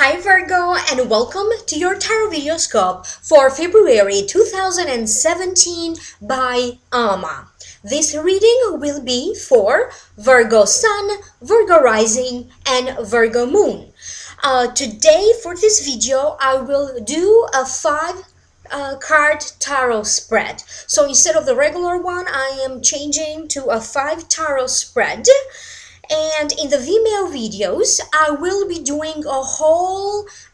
Hi Virgo, and welcome to your Tarotvideoscope for February 2017 by Amma. This reading will be for Virgo Sun, Virgo Rising, and Virgo Moon. Today for this video I will do a 5 card tarot spread. So instead of the regular one, I am changing to a 5 tarot spread. And in the Vimeo videos, I will be doing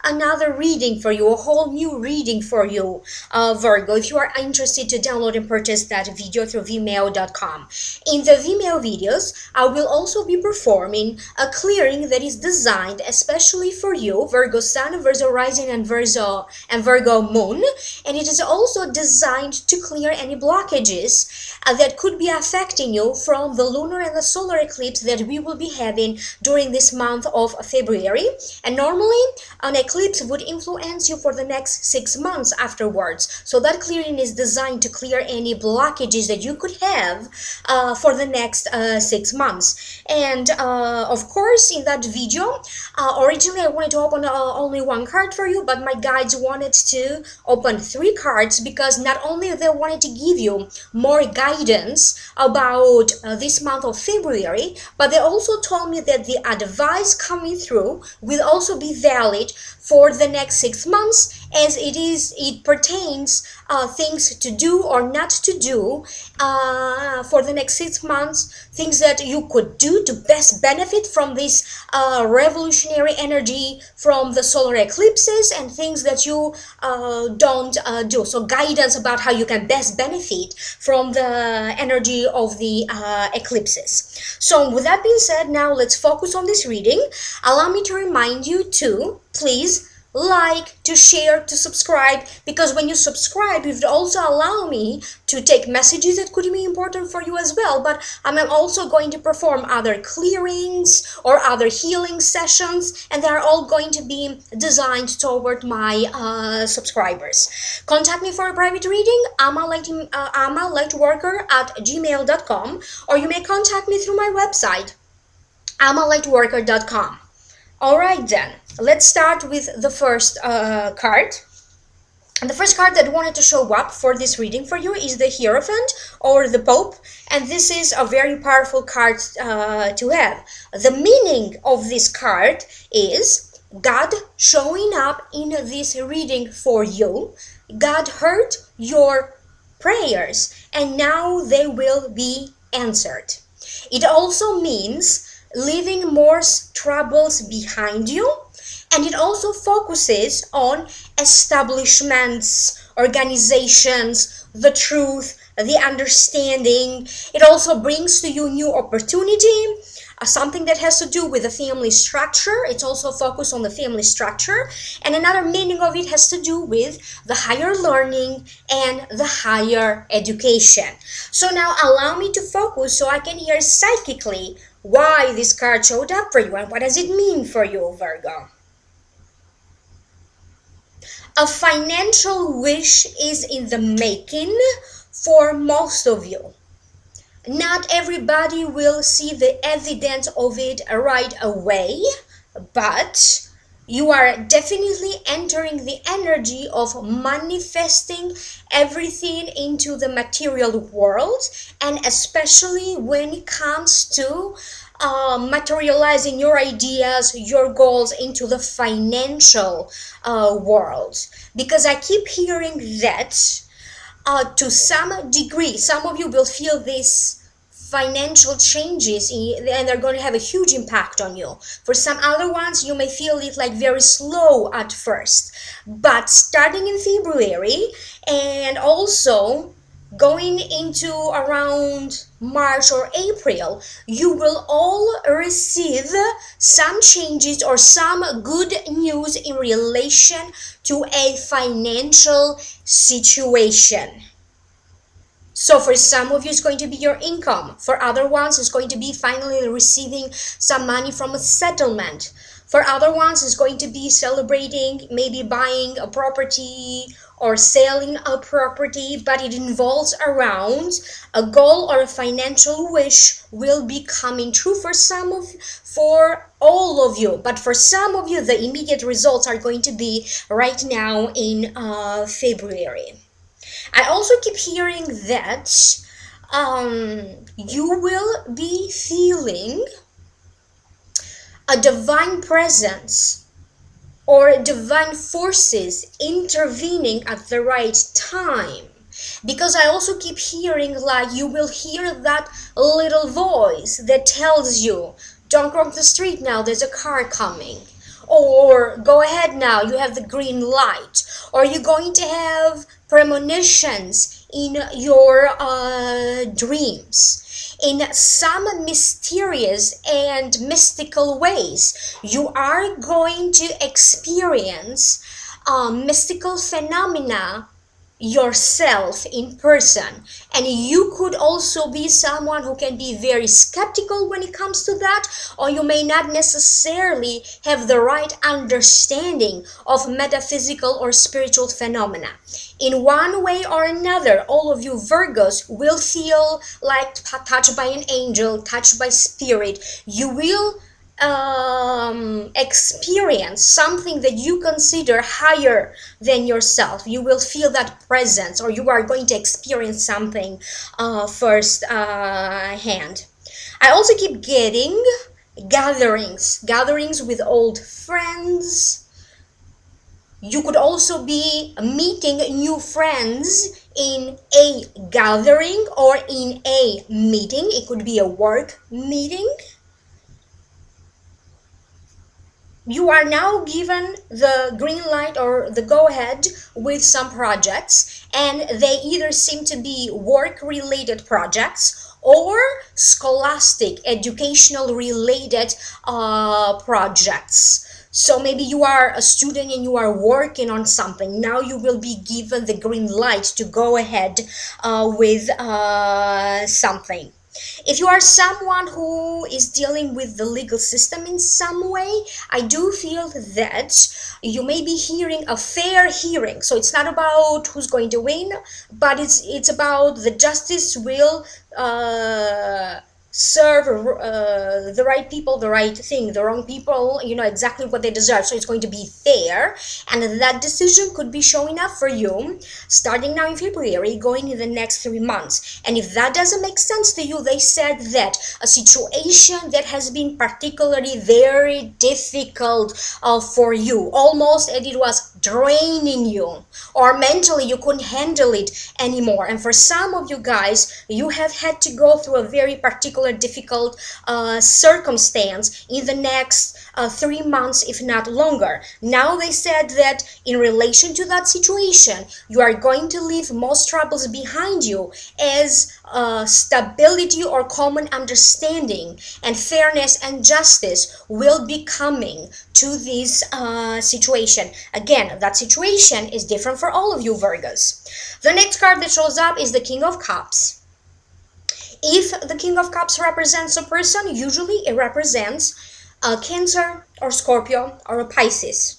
another reading for you, a whole new reading for you, Virgo, if you are interested to download and purchase that video through Vimeo.com. In the Vimeo videos, I will also be performing a clearing that is designed especially for you, Virgo Sun, Virgo Rising, and Virgo Moon. And it is also designed to clear any blockages that could be affecting you from the lunar and the solar eclipse that we will be having during this month of February. And normally an eclipse would influence you for the next 6 months afterwards. So that clearing is designed to clear any blockages that you could have for the next 6 months. And of course, in that video, originally I wanted to open only 1 card for you, but my guides wanted to open 3 cards because not only they wanted to give you more guidance about this month of February, but they also told me that the advice coming through will also be valid for the next 6 months, as it pertains things to do or not to do for the next 6 months, things that you could do to best benefit from this revolutionary energy from the solar eclipses, and things that you don't do. So guidance about how you can best benefit from the energy of the eclipses. So with that being said, now let's focus on this reading. Allow me to remind you to please like, to share, to subscribe, because when you subscribe, it would also allow me to take messages that could be important for you as well. But I'm also going to perform other clearings or other healing sessions, and they're all going to be designed toward my subscribers. Contact me for a private reading, lightworker@gmail.com, or you may contact me through my website, lightworker.com. Alright then, let's start with the first card. And the first card that wanted to show up for this reading for you is the Hierophant, or the Pope, and this is a very powerful card to have. The meaning of this card is God showing up in this reading for you. God heard your prayers and now they will be answered. It also means leaving more troubles behind you, and it also focuses on establishments, organizations, the truth, the understanding. It also brings to you new opportunity, something that has to do with the family structure. It's also focused on the family structure, and another meaning of it has to do with the higher learning and the higher education. So now allow me to focus so I can hear psychically why this card showed up for you and what does it mean for you, Virgo. A financial wish is in the making for most of you. Not everybody will see the evidence of it right away, but you are definitely entering the energy of manifesting everything into the material world, and especially when it comes to materializing your ideas, your goals into the financial world. Because I keep hearing that to some degree, some of you will feel this financial changes and they're going to have a huge impact on you. For some other ones, you may feel it like very slow at first, but starting in February and also going into around March or April, you will all receive some changes or some good news in relation to a financial situation. So for some of you, it's going to be your income. For other ones, it's going to be finally receiving some money from a settlement. For other ones, it's going to be celebrating, maybe buying a property or selling a property, but it involves around a goal or a financial wish will be coming true for all of you. But for some of you, the immediate results are going to be right now in February. I also keep hearing that you will be feeling a divine presence or divine forces intervening at the right time. Because I also keep hearing like you will hear that little voice that tells you, don't cross the street now, there's a car coming. Or go ahead now, you have the green light. Or you're going to have premonitions in your dreams. In some mysterious and mystical ways, you are going to experience mystical phenomena yourself in person. And you could also be someone who can be very skeptical when it comes to that, or you may not necessarily have the right understanding of metaphysical or spiritual phenomena. In one way or another, all of you Virgos will feel like touched by an angel, touched by spirit. You will experience something that you consider higher than yourself. You will feel that presence, or you are going to experience something first hand. I also keep getting gatherings with old friends. You could also be meeting new friends in a gathering or in a meeting. It could be a work meeting. You are now given the green light or the go-ahead with some projects, and they either seem to be work-related projects or scholastic, educational-related projects. So maybe you are a student and you are working on something. Now you will be given the green light to go ahead with something. If you are someone who is dealing with the legal system in some way, I do feel that you may be hearing a fair hearing. So it's not about who's going to win, but it's about the justice will serve the right people, the right thing. The wrong people, you know exactly what they deserve. So it's going to be fair, and that decision could be showing up for you starting now in February, going in the next 3 months. And if that doesn't make sense to you, they said that a situation that has been particularly very difficult for you, almost as it was draining you, or mentally you couldn't handle it anymore. And for some of you guys, you have had to go through a very particular difficult circumstance in the next 3 months, if not longer. Now they said that in relation to that situation, you are going to leave most troubles behind you, as stability or common understanding and fairness and justice will be coming to this situation. Again, that situation is different for all of you Virgos. The next card that shows up is the King of Cups. If the King of Cups represents a person, usually it represents a Cancer or Scorpio or a Pisces.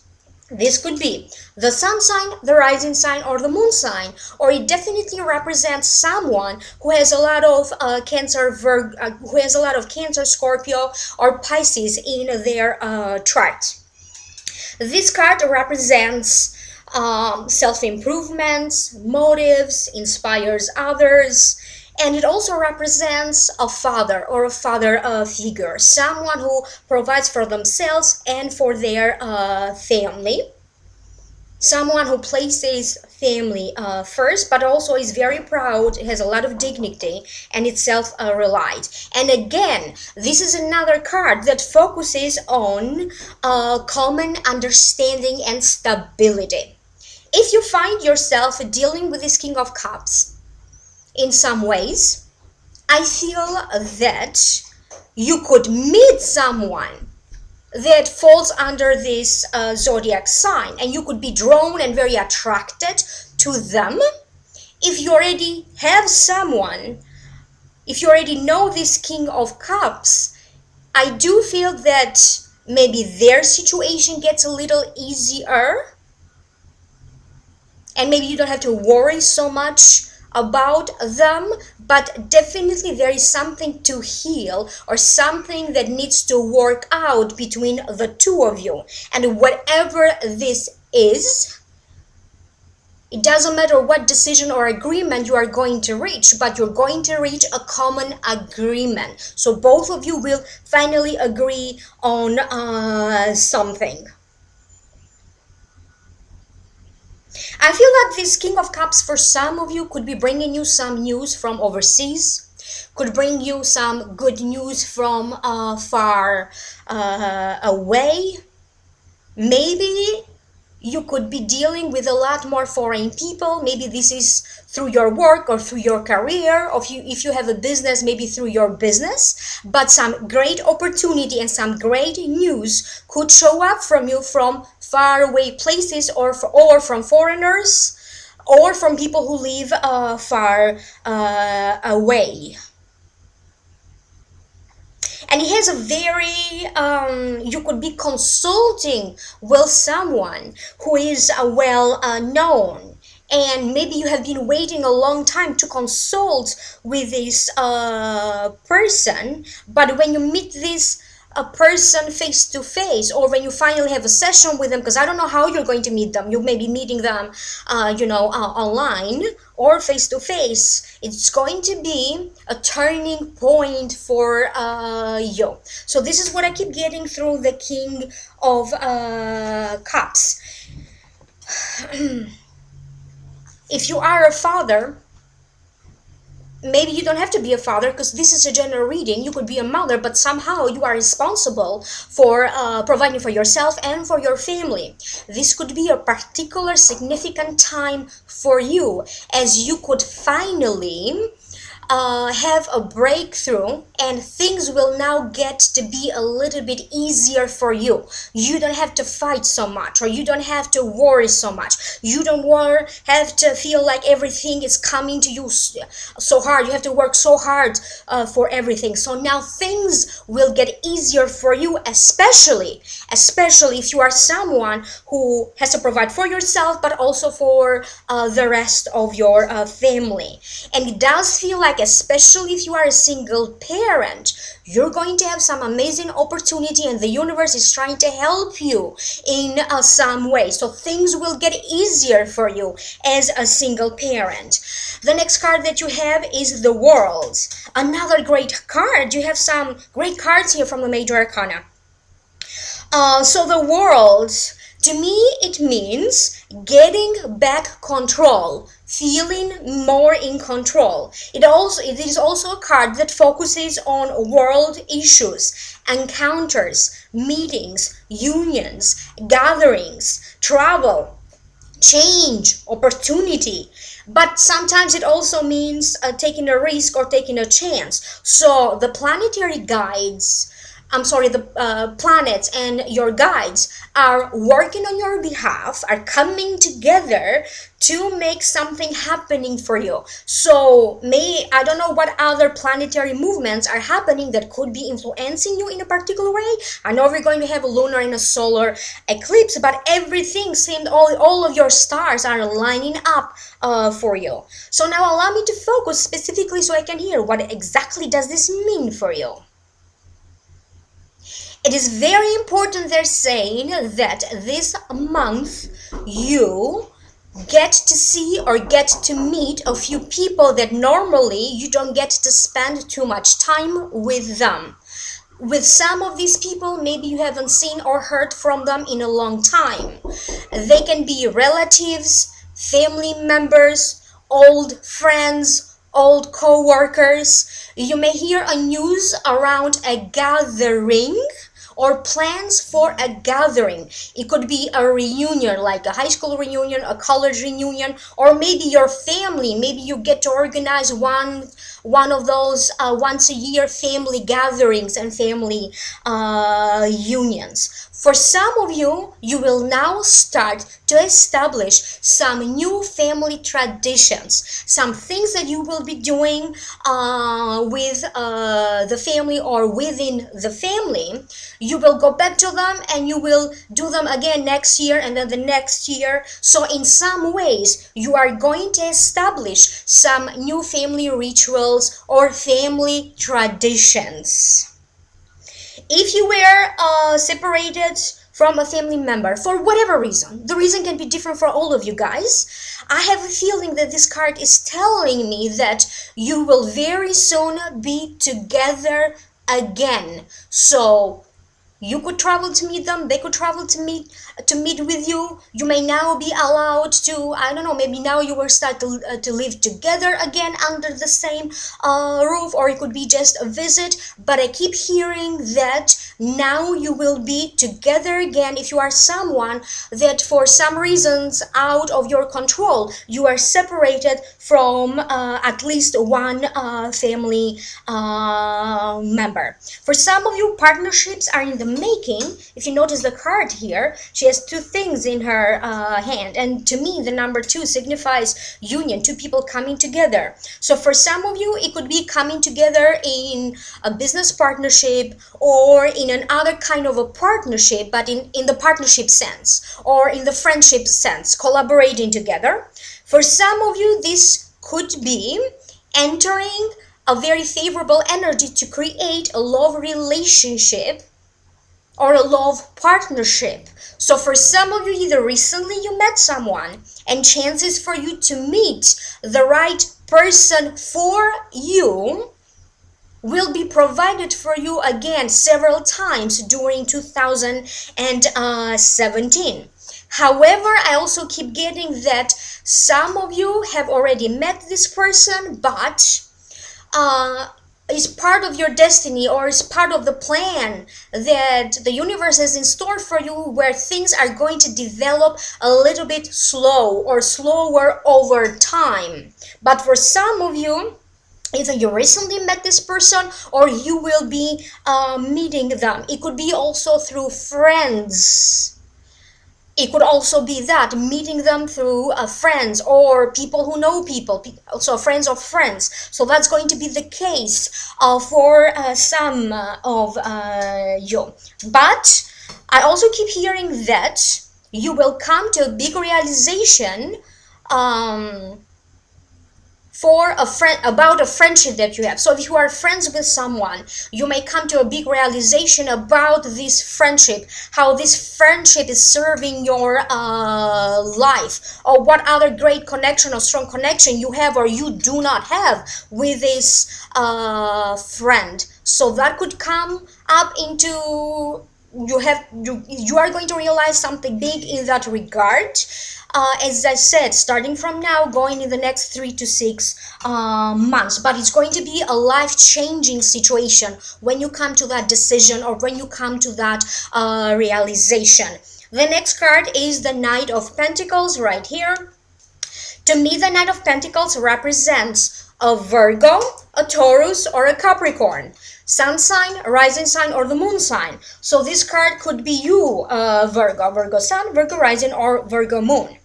This could be the sun sign, the rising sign, or the moon sign, or it definitely represents someone who has a lot of who has a lot of Cancer, Scorpio, or Pisces in their chart. This card represents self-improvement, motives, inspires others, and it also represents a father or a father figure, someone who provides for themselves and for their family, someone who places family first, but also is very proud, has a lot of dignity, and is self-relied. And again, this is another card that focuses on common understanding and stability. If you find yourself dealing with this King of Cups in some ways, I feel that you could meet someone that falls under this zodiac sign, and you could be drawn and very attracted to them, If you already have someone, if you already know this King of Cups, I do feel that maybe their situation gets a little easier, and maybe you don't have to worry so much about them, but definitely there is something to heal or something that needs to work out between the two of you. And whatever this is, it doesn't matter what decision or agreement you are going to reach, but you're going to reach a common agreement. So both of you will finally agree on something. I feel like this King of Cups for some of you could be bringing you some news from overseas, could bring you some good news from far away. Maybe you could be dealing with a lot more foreign people. Maybe this is through your work or through your career, or if you have a business, maybe through your business. But some great opportunity and some great news could show up from you from far away places, or from foreigners, or from people who live far away. And he has a very you could be consulting with someone who is well known, and maybe you have been waiting a long time to consult with this person, but when you meet this a person face to face, or when you finally have a session with them, because I don't know how you're going to meet them, you may be meeting them online or face to face, it's going to be a turning point for you. So this is what I keep getting through the King of Cups. If you are a father, maybe you don't have to be a father, because this is a general reading. You could be a mother, but somehow you are responsible for providing for yourself and for your family. This could be a particular significant time for you, as you could finally have a breakthrough, and things will now get to be a little bit easier for you. You don't have to fight so much, or you don't have to worry so much. You don't have to feel like everything is coming to you so hard. You have to work so hard for everything. So now things will get easier for you, especially if you are someone who has to provide for yourself, but also for the rest of your family. And it does feel like, especially if you are a single parent, you're going to have some amazing opportunity, and the universe is trying to help you in some way. So things will get easier for you as a single parent. The next card that you have is the World. Another great card. You have some great cards here from the Major Arcana. So the World, to me, it means getting back control, feeling more in control. It is also a card that focuses on world issues, encounters, meetings, unions, gatherings, travel, change, opportunity. But sometimes it also means taking a risk or taking a chance. So the planetary guides, the planets and your guides are working on your behalf, are coming together to make something happening for you. So I don't know what other planetary movements are happening that could be influencing you in a particular way. I know we're going to have a lunar and a solar eclipse, but everything seemed, all of your stars are lining up for you. So now allow me to focus specifically so I can hear what exactly does this mean for you. It is very important, they're saying, that this month you get to see or get to meet a few people that normally you don't get to spend too much time with them. With some of these people, maybe you haven't seen or heard from them in a long time. They can be relatives, family members, old friends, old co-workers. You may hear a news around a gathering or plans for a gathering. It could be a reunion, like a high school reunion, a college reunion, or maybe your family. Maybe you get to organize one of those once a year family gatherings and family unions. For some of you, you will now start to establish some new family traditions, some things that you will be doing with the family or within the family. You will go back to them and you will do them again next year and then the next year. So in some ways, you are going to establish some new family rituals or family traditions. If you were separated from a family member for whatever reason, the reason can be different for all of you guys. I have a feeling that this card is telling me that you will very soon be together again. So you could travel to meet them, they could travel to meet with you. You may now be allowed to, I don't know, maybe now you will start to live together again under the same roof, or it could be just a visit. But I keep hearing that now you will be together again. If you are someone that for some reasons out of your control, you are separated from at least one family member. For some of you, partnerships are in the making. If you notice the card here, she has two things in her hand, and to me the number 2 signifies union, two people coming together. So for some of you, it could be coming together in a business partnership or in another kind of a partnership, but in the partnership sense or in the friendship sense, collaborating together. For some of you, this could be entering a very favorable energy to create a love relationship or a love partnership. So for some of you, either recently you met someone and chances for you to meet the right person for you will be provided for you again several times during 2017. However, I also keep getting that some of you have already met this person, but is part of your destiny or is part of the plan that the universe has in store for you, where things are going to develop a little bit slow or slower over time. But for some of you, either you recently met this person or you will be meeting them. It could be also through friends. It could also be that, meeting them through friends or people who know people, also friends of friends. So that's going to be the case for some of you. But I also keep hearing that you will come to a big realization for a friend, about a friendship that you have. So if you are friends with someone, you may come to a big realization about this friendship, how this friendship is serving your life, or what other great connection or strong connection you have or you do not have with this friend. So that could come up into, you are going to realize something big in that regard. As I said, starting from now, going in the next 3 to 6 months. But it's going to be a life-changing situation when you come to that decision or when you come to that realization. The next card is the Knight of Pentacles right here. To me, the Knight of Pentacles represents a Virgo, a Taurus, or a Capricorn. Sun sign, rising sign, or the moon sign. So this card could be you, Virgo sun, Virgo rising, or Virgo moon.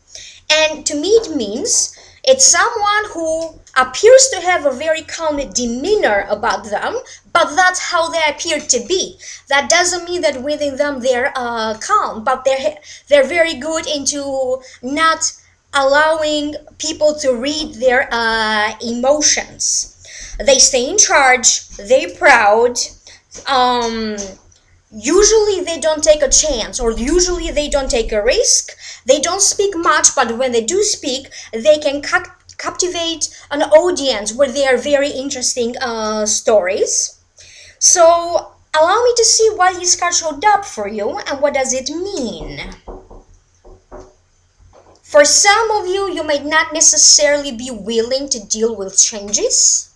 And to me it means it's someone who appears to have a very calm demeanor about them, but that's how they appear to be. That doesn't mean that within them they're calm, but they're very good into not allowing people to read their emotions. They stay in charge, they're proud, usually they don't take a chance, or usually they don't take a risk. They don't speak much, but when they do speak, they can captivate an audience with their very interesting stories. So allow me to see why this card showed up for you and what does it mean. For some of you, you might not necessarily be willing to deal with changes.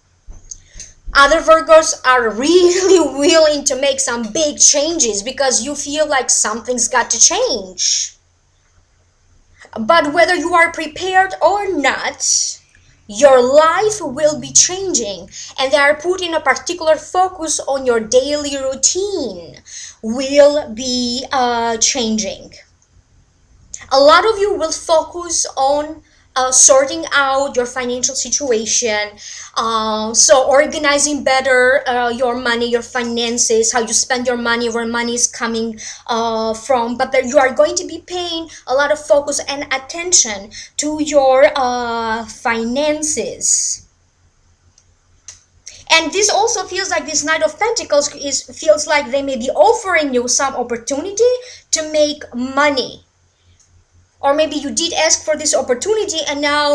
Other Virgos are really willing to make some big changes because you feel like something's got to change. But whether you are prepared or not, your life will be changing, and they are putting a particular focus on your daily routine will be changing. A lot of you will focus on sorting out your financial situation, so organizing better your money, your finances, how you spend your money, where money is coming from. But you are going to be paying a lot of focus and attention to your finances. And this also feels like this Knight of Pentacles feels like they may be offering you some opportunity to make money. Or maybe you did ask for this opportunity and now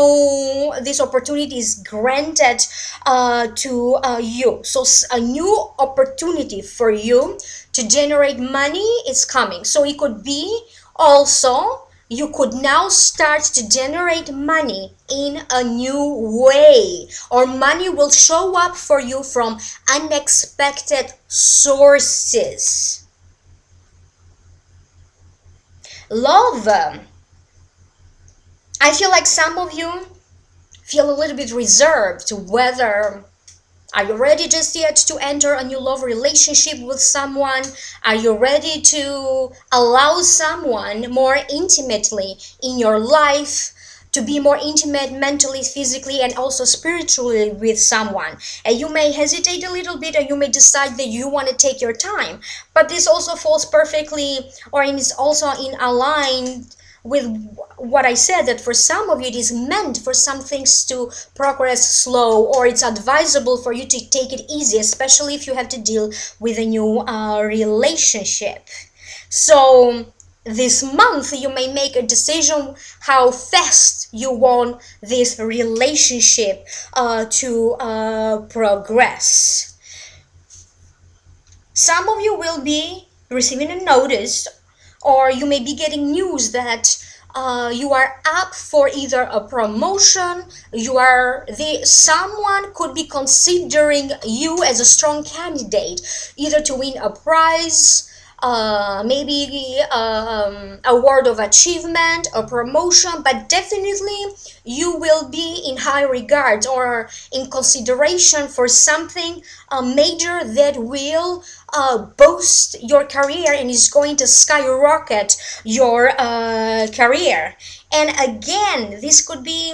this opportunity is granted to you. So a new opportunity for you to generate money is coming. So it could be also you could now start to generate money in a new way, or money will show up for you from unexpected sources. Love. I feel like some of you feel a little bit reserved whether are you ready just yet to enter a new love relationship with someone? Are you ready to allow someone more intimately in your life, to be more intimate mentally, physically, and also spiritually with someone? And you may hesitate a little bit, and you may decide that you want to take your time. But this also falls perfectly, or is also in align with what I said, that for some of you it is meant for some things to progress slow, or it's advisable for you to take it easy, especially if you have to deal with a new relationship. So this month you may make a decision how fast you want this relationship to progress. Some of you will be receiving a notice, or you may be getting news that you are up for either a promotion, someone could be considering you as a strong candidate, either to win a prize, maybe award of achievement, a promotion, but definitely you will be in high regard or in consideration for something major that will boost your career and is going to skyrocket your career. And again, this could be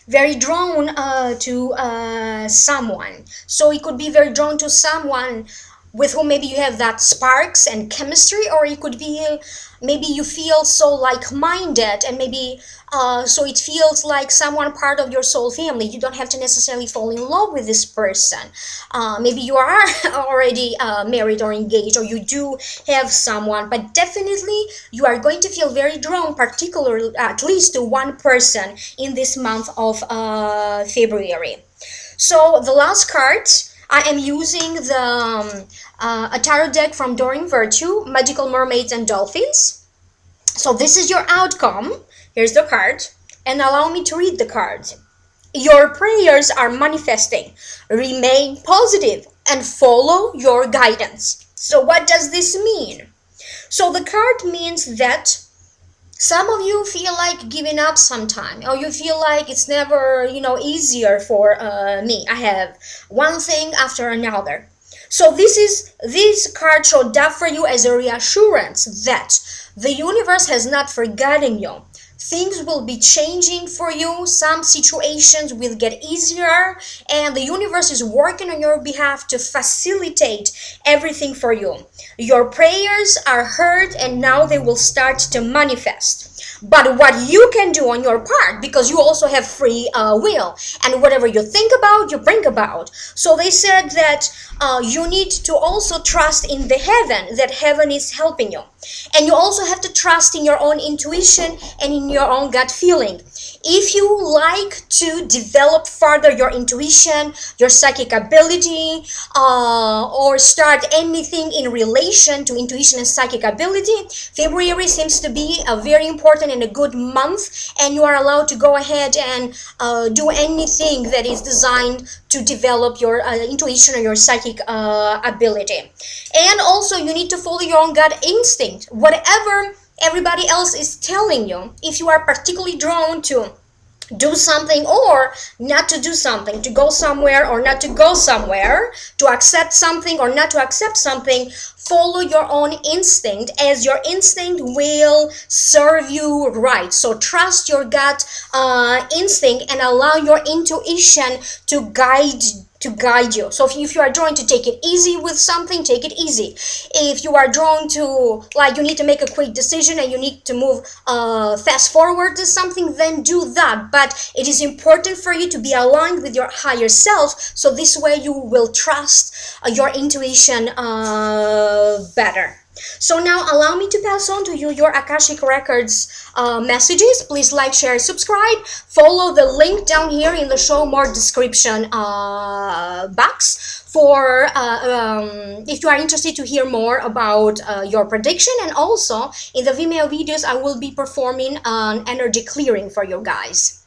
very drawn to someone. So it could be very drawn to someone with whom maybe you have that sparks and chemistry, or it could be maybe you feel so like-minded, and maybe so it feels like someone part of your soul family. You don't have to necessarily fall in love with this person. Maybe you are already married or engaged, or you do have someone, but definitely you are going to feel very drawn, particularly at least to one person in this month of February. So the last card, I am using the a tarot deck from Doreen Virtue, Magical Mermaids and Dolphins. So this is your outcome. Here's the card, and allow me to read the card. Your prayers are manifesting. Remain positive and follow your guidance. So what does this mean? So the card means that some of you feel like giving up sometime, or you feel like it's never, easier for me. I have one thing after another. So this card showed up for you as a reassurance that the universe has not forgotten you. Things will be changing for you. Some situations will get easier, and the universe is working on your behalf to facilitate everything for you. Your prayers are heard, and now they will start to manifest. But what you can do on your part, because you also have free will, and whatever you think about, you bring about. So they said that you need to also trust in the heaven, that heaven is helping you. And you also have to trust in your own intuition and in your own gut feeling. If you like to develop further your intuition, your psychic ability, or start anything in relation to intuition and psychic ability, February seems to be a very important and a good month, and you are allowed to go ahead and do anything that is designed to develop your intuition or your psychic ability. And also you need to follow your own gut instinct. Whatever everybody else is telling you, if you are particularly drawn to do something or not to do something, to go somewhere or not to go somewhere, to accept something or not to accept something, follow your own instinct, as your instinct will serve you right. So trust your gut instinct and allow your intuition to guide you. So if you are drawn to take it easy with something, take it easy. If you are drawn to, like, you need to make a quick decision and you need to move fast forward to something, then do that. But it is important for you to be aligned with your higher self, so this way you will trust your intuition better. So now allow me to pass on to you your Akashic Records messages. Please like, share, subscribe. Follow the link down here in the show more description box for if you are interested to hear more about your prediction. And also in the Vimeo videos I will be performing an energy clearing for you guys.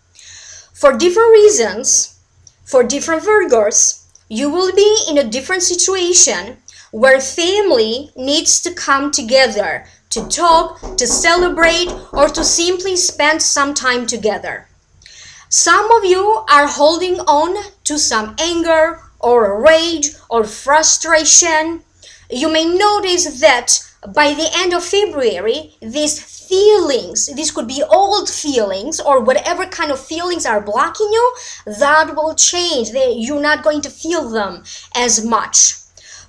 For different reasons, for different Virgos, you will be in a different situation where family needs to come together to talk, to celebrate, or to simply spend some time together. Some of you are holding on to some anger or rage or frustration. You may notice that by the end of February, these feelings, these could be old feelings or whatever kind of feelings are blocking you, that will change. You're not going to feel them as much.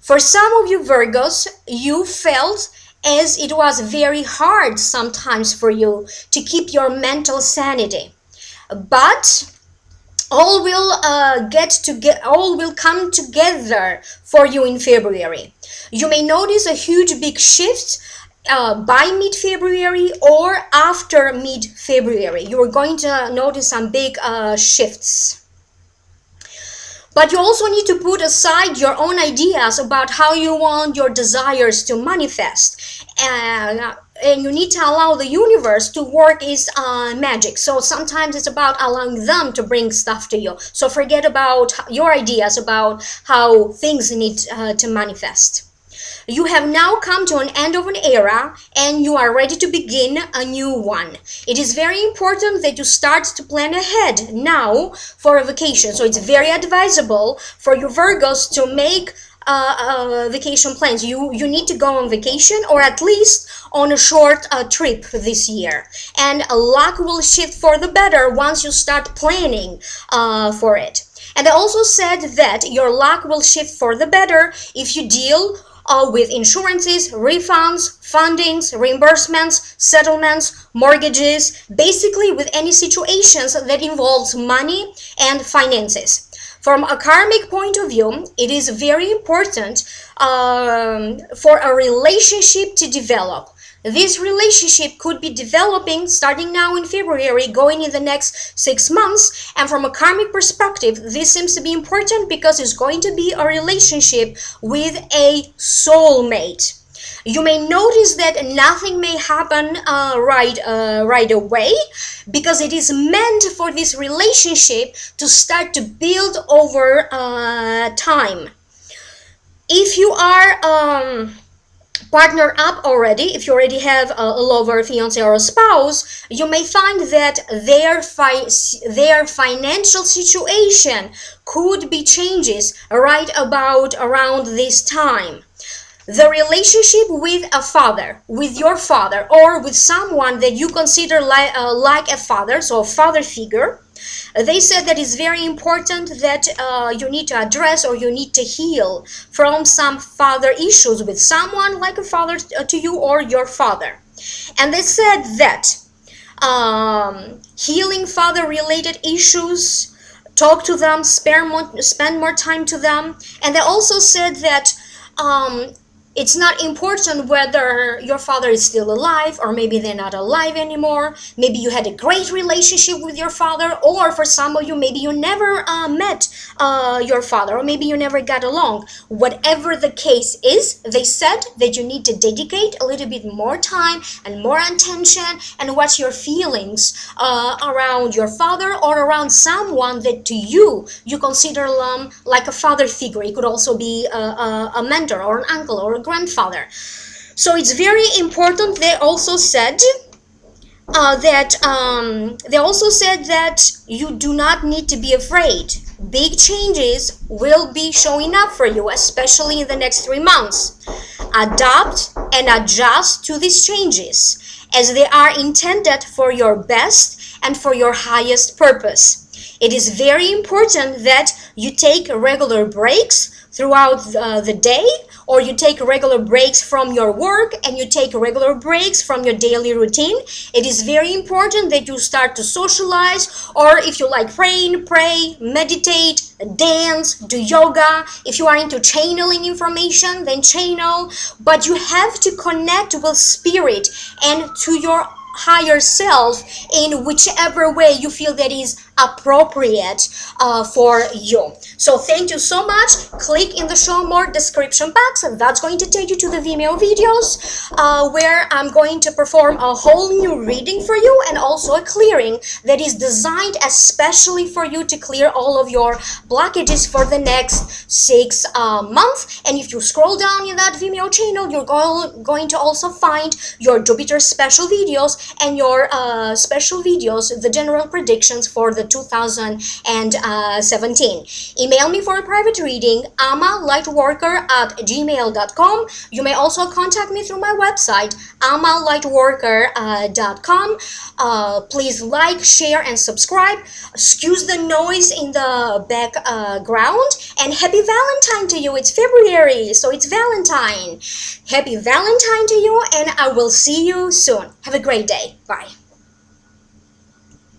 For some of you Virgos, you felt as it was very hard sometimes for you to keep your mental sanity. But all will come together for you in February. You may notice a huge big shift by mid-February or after mid-February. You are going to notice some big shifts. But you also need to put aside your own ideas about how you want your desires to manifest. And you need to allow the universe to work its magic. So sometimes it's about allowing them to bring stuff to you. So forget about your ideas about how things need to manifest. You have now come to an end of an era and you are ready to begin a new one. It is very important that you start to plan ahead now for a vacation. So it's very advisable for you Virgos to make vacation plans. You need to go on vacation or at least on a short trip this year. And luck will shift for the better once you start planning for it. And I also said that your luck will shift for the better if you deal with insurances, refunds, fundings, reimbursements, settlements, mortgages, basically with any situations that involves money and finances. From a karmic point of view, it is very important for a relationship to develop. This relationship could be developing starting now in February, going in the next 6 months. And from a karmic perspective, this seems to be important because it's going to be a relationship with a soulmate. You may notice that nothing may happen right away because it is meant for this relationship to start to build over time. If you are partner up already, if you already have a lover, fiance, or a spouse, you may find that their financial situation could be changes right about around this time. The relationship with a father, with your father, or with someone that you consider like a father, so a father figure, they said that it's very important that you need to address or you need to heal from some father issues with someone like a father to you or your father. And they said that healing father related issues, talk to them, spend more time to them. And they also said that It's not important whether your father is still alive or maybe they're not alive anymore. Maybe you had a great relationship with your father, or for some of you, maybe you never met your father, or maybe you never got along. Whatever the case is, they said that you need to dedicate a little bit more time and more attention and watch your feelings around your father or around someone that to you consider like a father figure. It could also be a mentor or an uncle or a grandfather. So it's very important. They also said that you do not need to be afraid. Big changes will be showing up for you, especially in the next 3 months. Adapt and adjust to these changes, as they are intended for your best and for your highest purpose. It is very important that you take regular breaks throughout the day, or you take regular breaks from your work and you take regular breaks from your daily routine. It is very important that you start to socialize, or if you like praying, pray, meditate, dance, do yoga. If you are into channeling information, then channel. But you have to connect with spirit and to your higher self in whichever way you feel that is appropriate for you. So thank you so much. Click in the show more description box, and that's going to take you to the Vimeo videos where I'm going to perform a whole new reading for you, and also a clearing that is designed especially for you to clear all of your blockages for the next 6 months. And if you scroll down in that Vimeo channel, you're going to also find your Jupiter special videos and your special videos, the general predictions for the 2017. Email me for a private reading, amalightworker@gmail.com. You may also contact me through my website, amalightworker.com. Please like, share, and subscribe. Excuse the noise in the background. And happy Valentine to you. It's February, so it's Valentine. Happy Valentine to you, and I will see you soon. Have a great day. Bye.